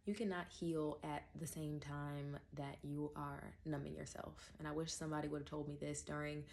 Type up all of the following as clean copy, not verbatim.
you cannot heal at the same time that you are numbing yourself. And I wish somebody would have told me this during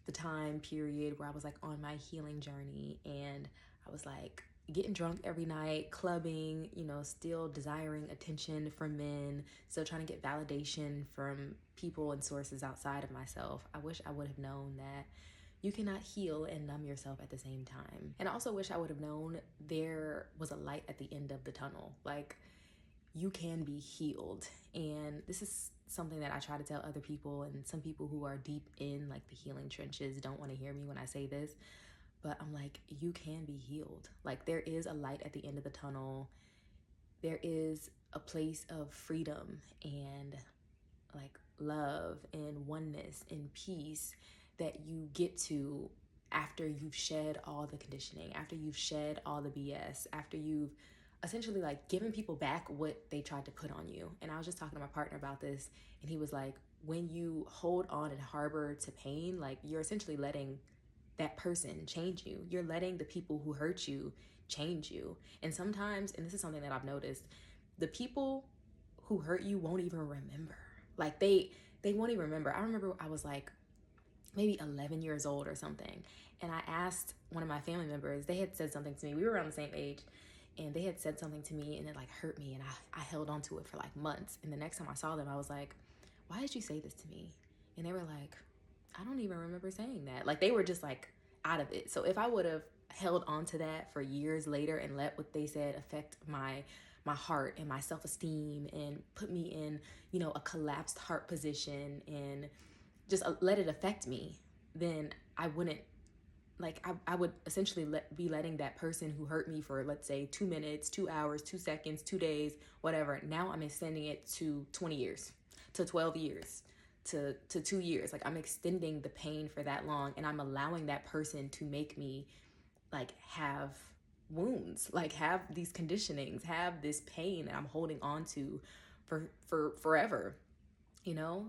the time period where I was like on my healing journey, and I was like getting drunk every night, clubbing, still desiring attention from men, still trying to get validation from people and sources outside of myself. I wish I would have known that you cannot heal and numb yourself at the same time. And I also wish I would have known there was a light at the end of the tunnel. Like, you can be healed. And this is something that I try to tell other people, and some people who are deep in like the healing trenches don't want to hear me when I say this, but I'm like, you can be healed. Like, there is a light at the end of the tunnel. There is a place of freedom and like love and oneness and peace that you get to after you've shed all the conditioning, after you've shed all the BS, after you've essentially like given people back what they tried to put on you. And I was just talking to my partner about this, and he was like, when you hold on and harbor to pain, like you're essentially letting that person change you. You're letting the people who hurt you change you. And sometimes, and this is something that I've noticed, the people who hurt you won't even remember. Like they won't even remember. I remember I was like maybe 11 years old or something, and I asked one of my family members. They had said something to me. We were around the same age, and they had said something to me, and it like hurt me, and I held on to it for like months. And the next time I saw them, I was like, why did you say this to me? And they were like, I don't even remember saying that. Like, they were just like out of it. So if I would have held on to that for years later and let what they said affect my heart and my self-esteem and put me in, a collapsed heart position, and just let it affect me, then I wouldn't, like, I would essentially be letting that person who hurt me for, let's say, 2 minutes, 2 hours, 2 seconds, 2 days, whatever. Now I'm extending it to 20 years, to 12 years, to 2 years. Like, I'm extending the pain for that long, and I'm allowing that person to make me like have wounds, like have these conditionings, have this pain that I'm holding on to for forever.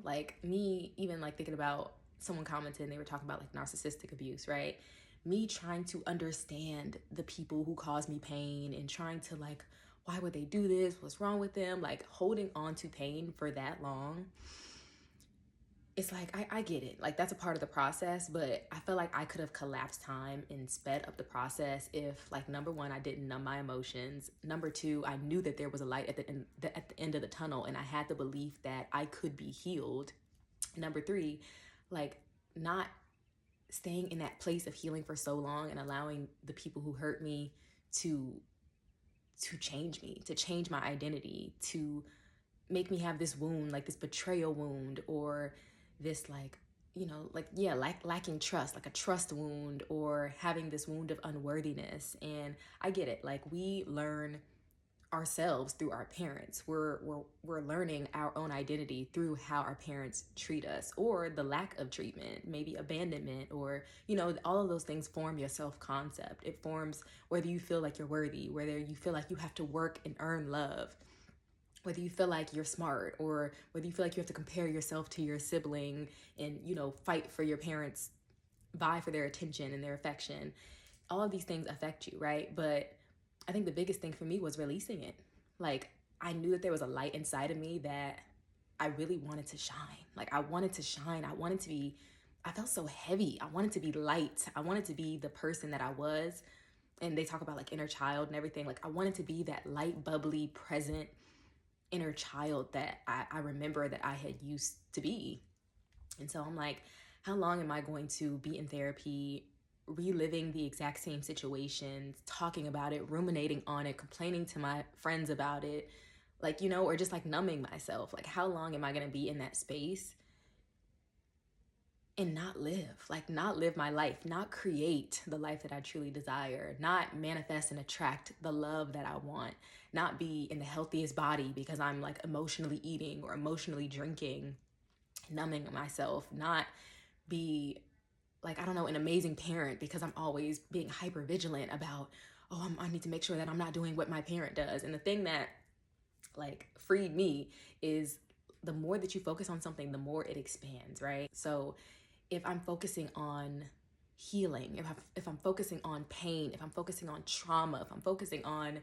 Like, me even like thinking about, someone commented and they were talking about like narcissistic abuse, right? Me trying to understand the people who cause me pain and trying to like, why would they do this, what's wrong with them, like holding on to pain for that long. It's like, I get it. Like, that's a part of the process, but I feel like I could have collapsed time and sped up the process if, like, number one, I didn't numb my emotions. Number two, I knew that there was a light at the end of the tunnel, and I had the belief that I could be healed. Number three, like, not staying in that place of healing for so long and allowing the people who hurt me to change me, to change my identity, to make me have this wound, like this betrayal wound, or this like, like, yeah, like lacking trust, like a trust wound, or having this wound of unworthiness. And I get it. Like, we learn ourselves through our parents. We're learning our own identity through how our parents treat us, or the lack of treatment, maybe abandonment, or all of those things form your self-concept. It forms whether you feel like you're worthy, whether you feel like you have to work and earn love, whether you feel like you're smart, or whether you feel like you have to compare yourself to your sibling and, fight for your parents, vie for their attention and their affection. All of these things affect you, right? But I think the biggest thing for me was releasing it. Like, I knew that there was a light inside of me that I really wanted to shine. Like, I wanted to shine. I felt so heavy. I wanted to be light. I wanted to be the person that I was. And they talk about like inner child and everything. Like, I wanted to be that light, bubbly, present inner child that I remember that I had used to be. And so I'm like, how long am I going to be in therapy, reliving the exact same situations, talking about it, ruminating on it, complaining to my friends about it, like, or just like numbing myself? Like, how long am I going to be in that space and not live my life, not create the life that I truly desire, not manifest and attract the love that I want, not be in the healthiest body because I'm like emotionally eating or emotionally drinking, numbing myself, not be like, I don't know, an amazing parent because I'm always being hyper vigilant about, oh, I need to make sure that I'm not doing what my parent does. And the thing that like freed me is, the more that you focus on something, the more it expands, right? So if I'm focusing on healing, if I'm focusing on pain, if I'm focusing on trauma, if I'm focusing on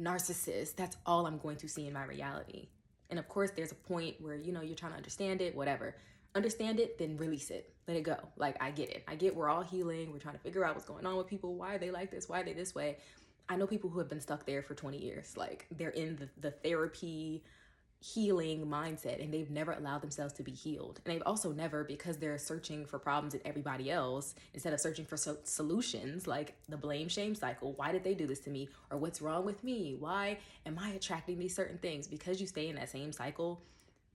narcissist, that's all I'm going to see in my reality. And of course, there's a point where, you know, you're trying to understand it, whatever. Understand it, then release it. Let it go. Like, I get it. I get we're all healing. We're trying to figure out what's going on with people. Why are they like this? Why are they this way? I know people who have been stuck there for 20 years. Like, they're in the therapy healing mindset, and they've never allowed themselves to be healed. And they've also never, because they're searching for problems in everybody else instead of searching for solutions, like the blame shame cycle. Why did they do this to me? Or what's wrong with me? Why am I attracting these certain things? Because you stay in that same cycle,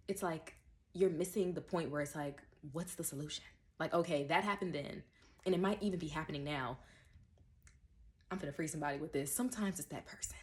it's like you're missing the point where it's like, what's the solution? Like, okay, that happened then, and it might even be happening now. I'm gonna free somebody with this. Sometimes it's that person.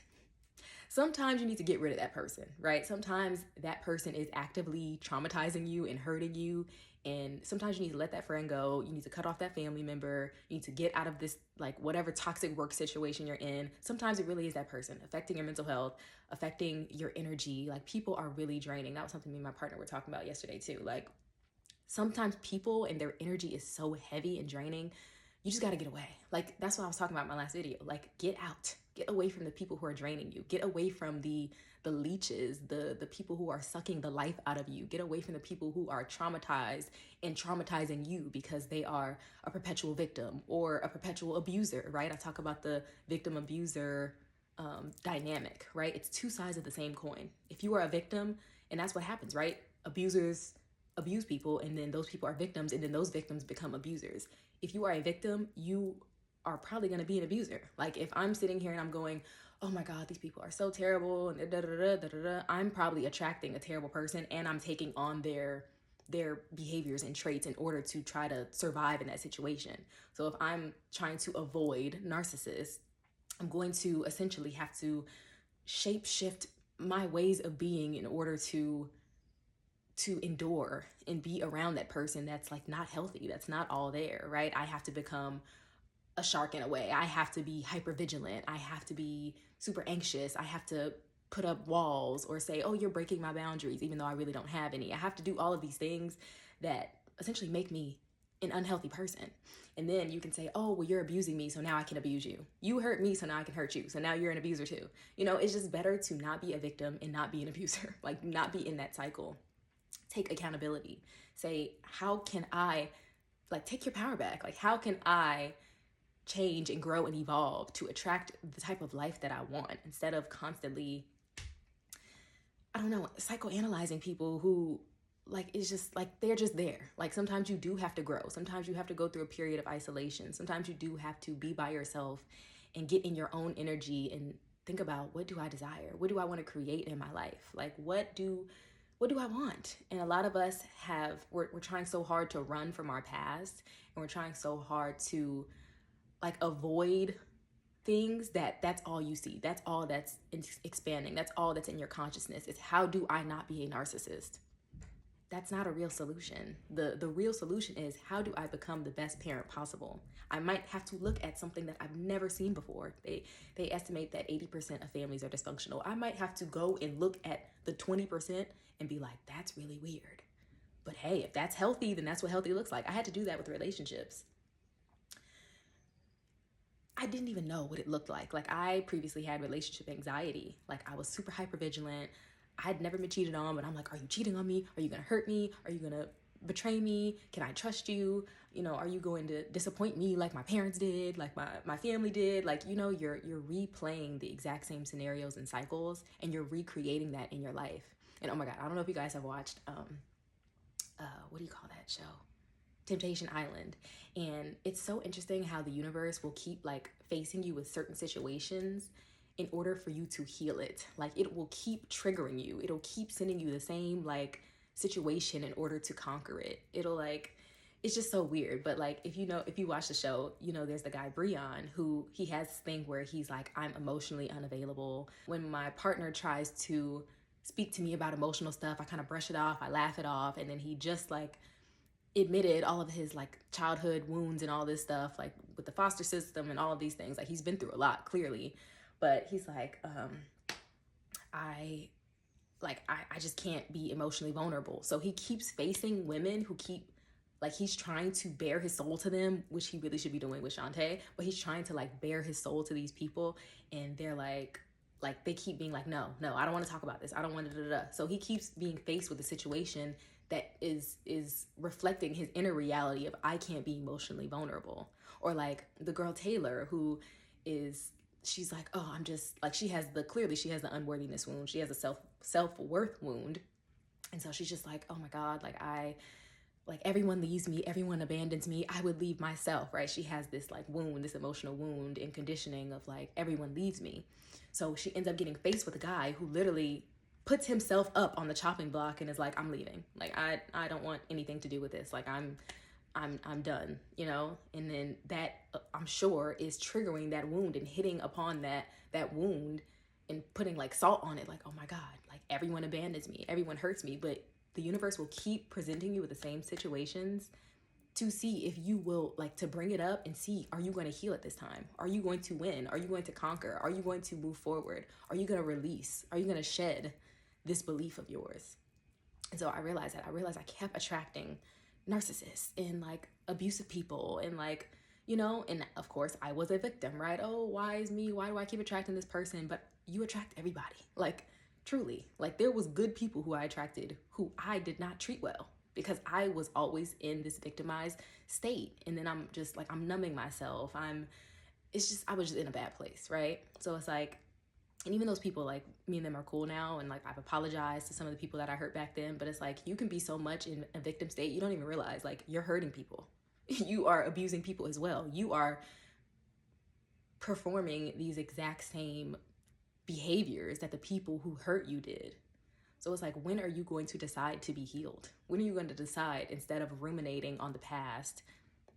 Sometimes you need to get rid of that person, right? Sometimes that person is actively traumatizing you and hurting you. And sometimes you need to let that friend go. You need to cut off that family member. You need to get out of this, like, whatever toxic work situation you're in. Sometimes it really is that person affecting your mental health, affecting your energy. Like, people are really draining. That was something me and my partner were talking about yesterday too. Like, sometimes people and their energy is so heavy and draining. You just got to get away. Like, that's what I was talking about in my last video. Like, get out. Get away from the people who are draining you. Get away from the leeches, the people who are sucking the life out of you. Get away from the people who are traumatized and traumatizing you because they are a perpetual victim or a perpetual abuser, right? I talk about the victim abuser dynamic, right? It's two sides of the same coin. If you are a victim, and that's what happens, right? Abusers abuse people, and then those people are victims, and then those victims become abusers. If you are a victim, you are probably going to be an abuser. Like, if I'm sitting here and I'm going, oh my God, these people are so terrible, and da da da da da da, I'm probably attracting a terrible person, and I'm taking on their behaviors and traits in order to try to survive in that situation. So if I'm trying to avoid narcissists, I'm going to essentially have to shape shift my ways of being in order to endure and be around that person that's like not healthy, that's not all there, right? I have to become a shark in a way. I have to be hyper vigilant. I have to be super anxious. I have to put up walls or say, oh, you're breaking my boundaries, even though I really don't have any. I have to do all of these things that essentially make me an unhealthy person. And then you can say, oh, well, you're abusing me, so now I can abuse you. You hurt me, so now I can hurt you. So now you're an abuser too. You know, it's just better to not be a victim and not be an abuser, like not be in that cycle. Take accountability. Say, how can I, like, take your power back? Like, how can I change and grow and evolve to attract the type of life that I want, instead of constantly, I don't know, psychoanalyzing people who, like, it's just like they're just there. Like, sometimes you do have to grow. Sometimes you have to go through a period of isolation. Sometimes you do have to be by yourself and get in your own energy and think about, what do I desire? What do I want to create in my life? Like, what do I want? And a lot of us we're trying so hard to run from our past, and we're trying so hard to, like, avoid things that's all you see. That's all that's expanding. That's all that's in your consciousness. Is, how do I not be a narcissist? That's not a real solution. The real solution is, how do I become the best parent possible? I might have to look at something that I've never seen before. They estimate that 80% of families are dysfunctional. I might have to go and look at the 20% and be like, that's really weird. But hey, if that's healthy, then that's what healthy looks like. I had to do that with relationships. I didn't even know what it looked like. Like, I previously had relationship anxiety. Like, I was super hypervigilant. I had never been cheated on, but I'm like, are you cheating on me? Are you going to hurt me? Are you going to betray me? Can I trust you? You know, are you going to disappoint me like my parents did, like my family did? Like, you know, you're replaying the exact same scenarios and cycles, and you're recreating that in your life. And oh my God, I don't know if you guys have watched, what do you call that show? Temptation Island. And it's so interesting how the universe will keep, like, facing you with certain situations in order for you to heal it. Like, it will keep triggering you. It'll keep sending you the same, like, situation in order to conquer it. It'll, like, it's just so weird. But, like, if you watch the show, you know, there's the guy Breon, who he has this thing where he's like, I'm emotionally unavailable. When my partner tries to speak to me about emotional stuff, I kind of brush it off, I laugh it off, and then he just, like, admitted all of his, like, childhood wounds and all this stuff, like with the foster system and all of these things. Like, he's been through a lot, clearly, but he's like, I just can't be emotionally vulnerable. So he keeps facing women who keep, like, he's trying to bare his soul to them, which he really should be doing with Shantae, but he's trying to, like, bare his soul to these people, and they're like, like they keep being like, no, I don't want to talk about this, I don't want to da, da, da. So he keeps being faced with a situation that is reflecting his inner reality of, I can't be emotionally vulnerable. Or like the girl Taylor, who is, she's like, oh, I'm just like, she has the unworthiness wound, she has a self-worth wound. And so she's just like, oh my God, like everyone leaves me, everyone abandons me, I would leave myself, right? She has this like wound, this emotional wound and conditioning of like, everyone leaves me. So she ends up getting faced with a guy who literally puts himself up on the chopping block and is like, I'm leaving. Like, I don't want anything to do with this. Like, I'm done, you know? And then that, I'm sure, is triggering that wound and hitting upon that wound and putting like salt on it. Like, oh my God, like everyone abandons me, everyone hurts me. But the universe will keep presenting you with the same situations to see if you will, like, to bring it up and see, are you going to heal at this time? Are you going to win? Are you going to conquer? Are you going to move forward? Are you going to release? Are you going to shed this belief of yours? And so I realized I kept attracting narcissists and like abusive people and like, you know, and of course I was a victim, right? Oh, why is me? Why do I keep attracting this person? But you attract everybody. Like, truly, like there was good people who I attracted who I did not treat well because I was always in this victimized state. And then I'm just like, I'm numbing myself. I was just in a bad place, right? So it's like, and even those people, like me and them are cool now, and like I've apologized to some of the people that I hurt back then, but it's like you can be so much in a victim state you don't even realize like you're hurting people. You are abusing people as well. You are performing these exact same behaviors that the people who hurt you did. So it's like, when are you going to decide to be healed? When are you going to decide, instead of ruminating on the past,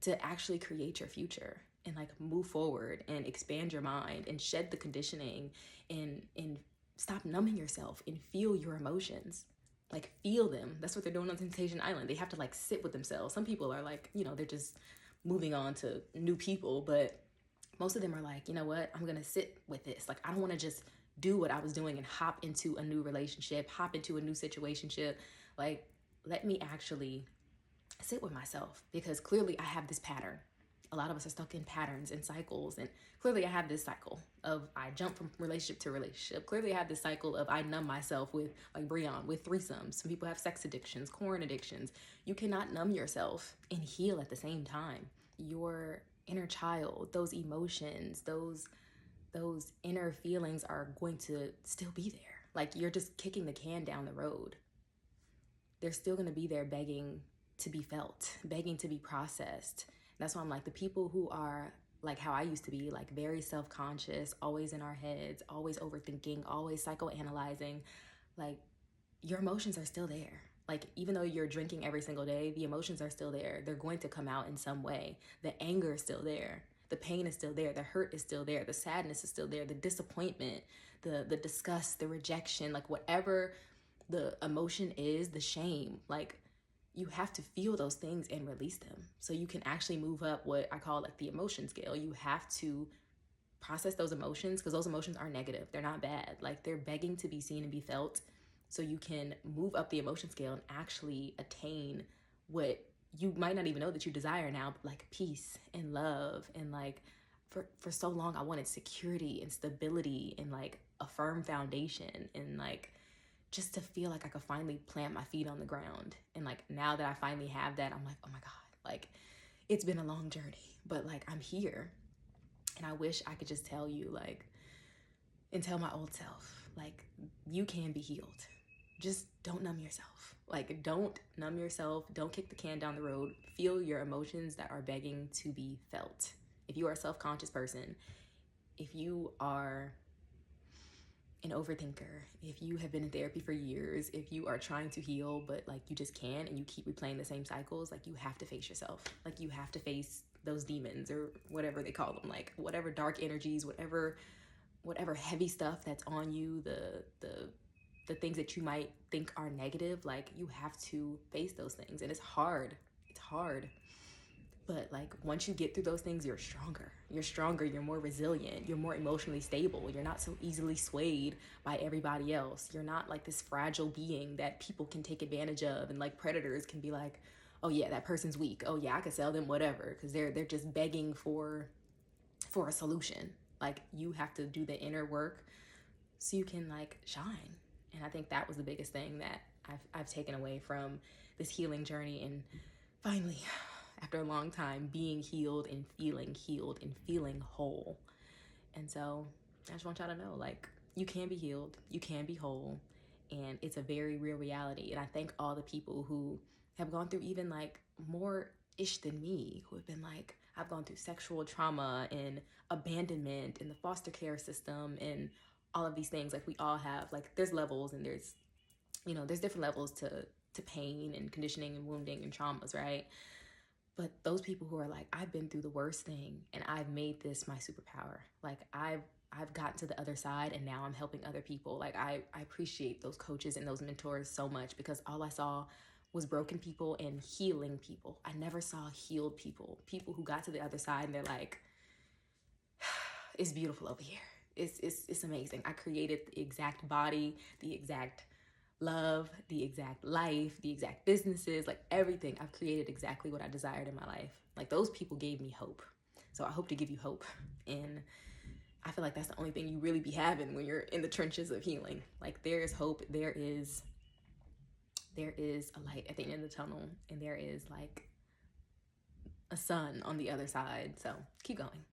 to actually create your future and like move forward and expand your mind and shed the conditioning and stop numbing yourself and feel your emotions? Like, feel them. That's what they're doing on Temptation Island. They have to like sit with themselves. Some people are like, you know, they're just moving on to new people, but most of them are like, you know what, I'm gonna sit with this. Like, I don't want to just do what I was doing and hop into a new relationship, hop into a new situationship. Like, let me actually sit with myself, because clearly I have this pattern. A lot of us are stuck in patterns and cycles, and clearly I have this cycle of I jump from relationship to relationship. Clearly I have this cycle of I numb myself with, like Breon, with threesomes. Some people have sex addictions, corn addictions. You cannot numb yourself and heal at the same time. Your inner child, those emotions, those inner feelings are going to still be there. Like, you're just kicking the can down the road. They're still going to be there begging to be felt, begging to be processed. That's why I'm like, the people who are like how I used to be, like very self-conscious, always in our heads, always overthinking, always psychoanalyzing, like, your emotions are still there. Like, even though you're drinking every single day, the emotions are still there. They're going to come out in some way. The anger is still there. The pain is still there. The hurt is still there. The sadness is still there. The disappointment, the disgust, the rejection, like whatever the emotion is, the shame, like, you have to feel those things and release them so you can actually move up what I call like the emotion scale. You have to process those emotions, because those emotions are negative. They're not bad. Like, they're begging to be seen and be felt, so you can move up the emotion scale and actually attain what you might not even know that you desire now, but like peace and love. And like, for so long I wanted security and stability and like a firm foundation, and like just to feel like I could finally plant my feet on the ground. And like, now that I finally have that, I'm like, oh my God, like, it's been a long journey, but like, I'm here. And I wish I could just tell you, like, and tell my old self, like, you can be healed. Just don't numb yourself. Like, don't numb yourself. Don't kick the can down the road. Feel your emotions that are begging to be felt. If you are a self-conscious person, if you are an overthinker, if you have been in therapy for years, if you are trying to heal, but like you just can't and you keep replaying the same cycles, like, you have to face yourself. Like, you have to face those demons, or whatever they call them, like whatever dark energies, whatever heavy stuff that's on you, the things that you might think are negative. Like, you have to face those things, and it's hard. It's hard. But like, once you get through those things, you're stronger. You're more resilient, you're more emotionally stable. You're not so easily swayed by everybody else. You're not like this fragile being that people can take advantage of, and like predators can be like, oh yeah, that person's weak. Oh yeah, I could sell them whatever, because they're just begging for a solution. Like, you have to do the inner work so you can like shine. And I think that was the biggest thing that I've taken away from this healing journey, and finally, after a long time, being healed and feeling whole. And so I just want y'all to know, like, you can be healed, you can be whole, and it's a very real reality. And I thank all the people who have gone through even like more ish than me, who have been like, I've gone through sexual trauma and abandonment in the foster care system and all of these things. Like, we all have, like, there's levels, and there's, you know, there's different levels to pain and conditioning and wounding and traumas, right? But those people who are like, I've been through the worst thing and I've made this my superpower. Like, I've gotten to the other side and now I'm helping other people. Like, I appreciate those coaches and those mentors so much, because all I saw was broken people and healing people. I never saw healed people, people who got to the other side and they're like, it's beautiful over here. It's amazing. I created the exact body, the exact love, the exact life, the exact businesses, like everything. I've created exactly what I desired in my life. Like, those people gave me hope. So I hope to give you hope. And I feel like that's the only thing you really be having when you're in the trenches of healing. Like, there is hope, there is a light at the end of the tunnel, and there is like a sun on the other side. So keep going.